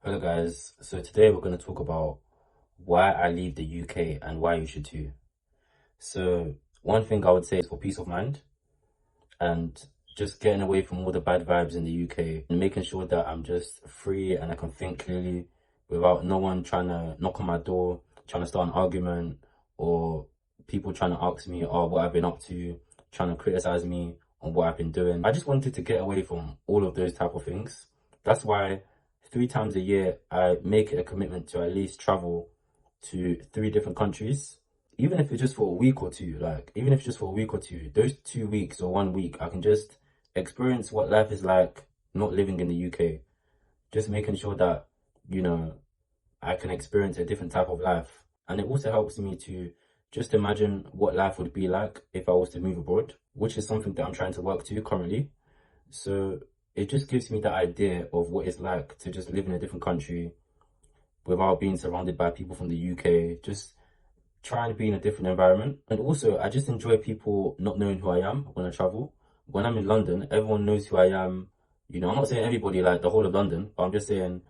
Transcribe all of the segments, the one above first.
Hello guys, so today we're going to talk about why I leave the UK and why you should too. So one thing I would say is for peace of mind and just getting away from all the bad vibes in the UK and making sure that I'm just free and I can think clearly without no one trying to knock on my door, trying to start an argument, or people trying to ask me, oh, what I've been up to, trying to criticize me on what I've been doing. I just wanted to get away from all of those type of things. That's why 3 times a year I make it a commitment to at least travel to 3 different countries, even if it's just for a week or two. Like, even if it's just for a week or two, those 2 weeks or 1 week, I can just experience what life is like not living in the UK. Just making sure that, you know, I can experience a different type of life. And it also helps me to just imagine what life would be like if I was to move abroad, which is something that I'm trying to work to currently. So it just gives me the idea of what it's like to just live in a different country without being surrounded by people from the UK, just trying to be in a different environment. And also, I just enjoy people not knowing who I am when I travel. When I'm in London, everyone knows who I am. You know, I'm not saying everybody, like the whole of London, but I'm just saying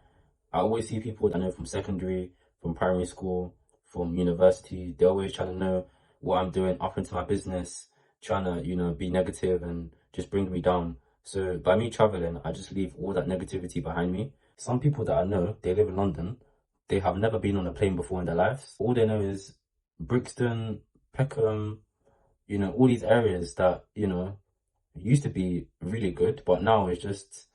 I always see people that I know from secondary, from primary school, from university. They're always trying to know what I'm doing up into my business, trying to, be negative and just bring me down. So by me traveling, I just leave all that negativity behind me. Some people that I know, they live in London, they have never been on a plane before in their lives. All they know is Brixton, Peckham, all these areas that, used to be really good, but now it's just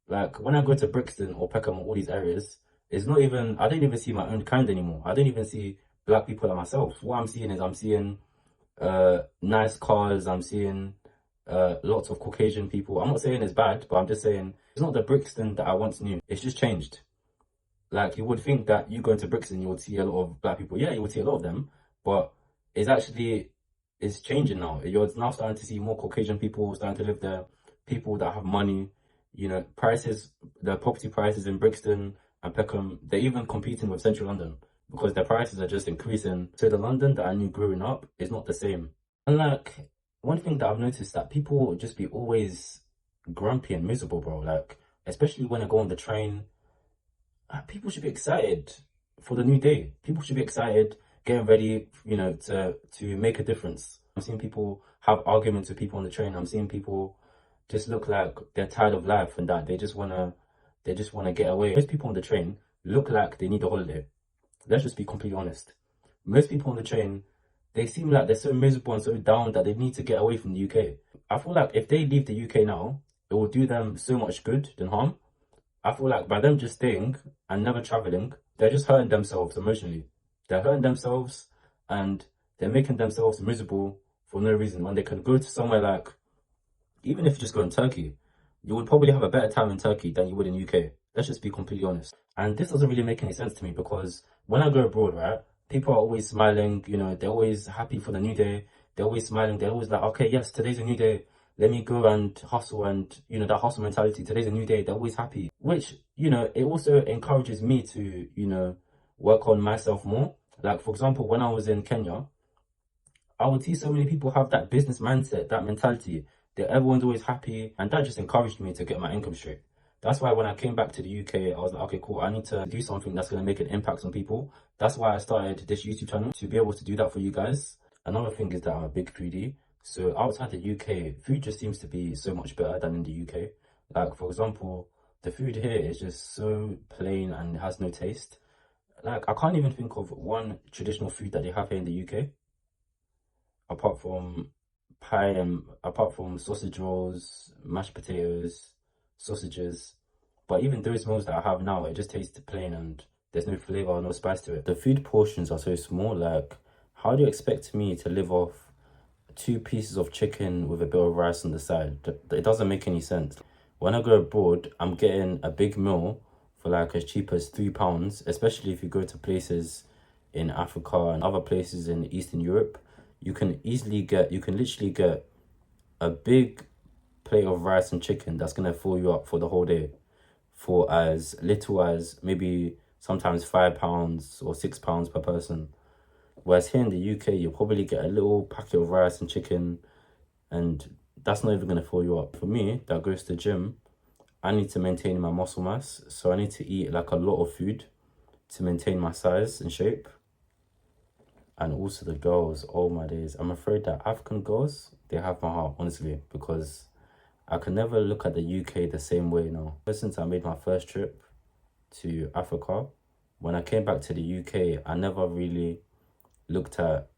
like when I go to Brixton or Peckham or all these areas, it's not even, I don't even see my own kind anymore. I don't even see black people like myself. What I'm seeing is I'm seeing nice cars, I'm seeing lots of Caucasian people. I'm not saying it's bad, but I'm just saying it's not the Brixton that I once knew. It's just changed. Like, you would think that you go into Brixton, you would see a lot of black people. Yeah, you would see a lot of them, but it's actually, it's changing now. You're now starting to see more Caucasian people starting to live there, people that have money. Prices, the property prices in Brixton and Peckham, they're even competing with Central London because their prices are just increasing. So the London that I knew growing up is not the same. And like, one thing that I've noticed that people will just be always grumpy and miserable, bro. Like, especially when I go on the train, people should be excited for the new day. People should be excited, getting ready, to make a difference. I'm seeing people have arguments with people on the train. I'm seeing people just look like they're tired of life and that they just wanna get away. Most people on the train look like they need a holiday. Let's just be completely honest. Most people on the train, they seem like they're so miserable and so down that they need to get away from the UK. I feel like if they leave the UK now, it will do them so much good than harm. I feel like by them just staying and never traveling, they're just hurting themselves emotionally. They're hurting themselves and they're making themselves miserable for no reason when they can go to somewhere like, even if you just go in Turkey, you would probably have a better time in Turkey than you would in UK. Let's just be completely honest. And this doesn't really make any sense to me because when I go abroad, right, people are always smiling, they're always happy for the new day. They're always smiling. They're always like, okay, yes, today's a new day. Let me go and hustle and, that hustle mentality. Today's a new day. They're always happy, which, it also encourages me to, work on myself more. Like, for example, when I was in Kenya, I would see so many people have that business mindset, that mentality, that everyone's always happy, and that just encouraged me to get my income straight. That's why when I came back to the UK, I was like, okay, cool, I need to do something that's going to make an impact on people. That's why I started this YouTube channel, to be able to do that for you guys. Another thing is that I'm a big foodie. So outside the UK, food just seems to be so much better than in the UK. Like, for example, the food here is just so plain and has no taste. Like, I can't even think of one traditional food that they have here in the UK apart from pie and apart from sausage rolls, mashed potatoes, sausages. But even those meals that I have now, it just tastes plain and there's no flavor or no spice to it. The food portions are so small. Like, how do you expect me to live off 2 pieces of chicken with a bit of rice on the side? It doesn't make any sense. When I go abroad, I'm getting a big meal for like as cheap as £3, especially if you go to places in Africa and other places in Eastern Europe. You can literally get a big plate of rice and chicken that's gonna fill you up for the whole day for as little as maybe sometimes £5 or £6 per person. Whereas here in the UK, you'll probably get a little packet of rice and chicken, and that's not even gonna fill you up. For me, that goes to the gym, I need to maintain my muscle mass, so I need to eat like a lot of food to maintain my size and shape. And also the girls, oh my days, I'm afraid that African girls, they have my heart, honestly, because I can never look at the UK the same way now. Ever since I made my first trip to Africa, when I came back to the UK, I never really looked at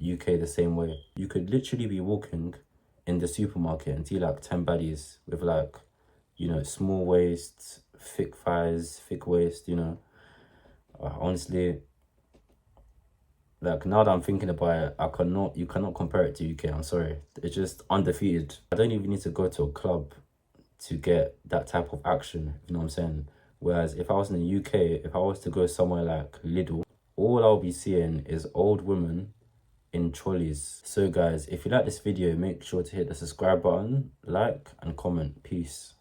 UK the same way. You could literally be walking in the supermarket and see like 10 baddies with like, you know, small waists, thick thighs, thick waist, you know. Honestly, like now that I'm thinking about it, you cannot compare it to UK, I'm sorry. It's just undefeated. I don't even need to go to a club to get that type of action, you know what I'm saying? Whereas if I was in the UK, if I was to go somewhere like Lidl, all I'll be seeing is old women in trolleys. So guys, if you like this video, make sure to hit the subscribe button, like and comment. Peace.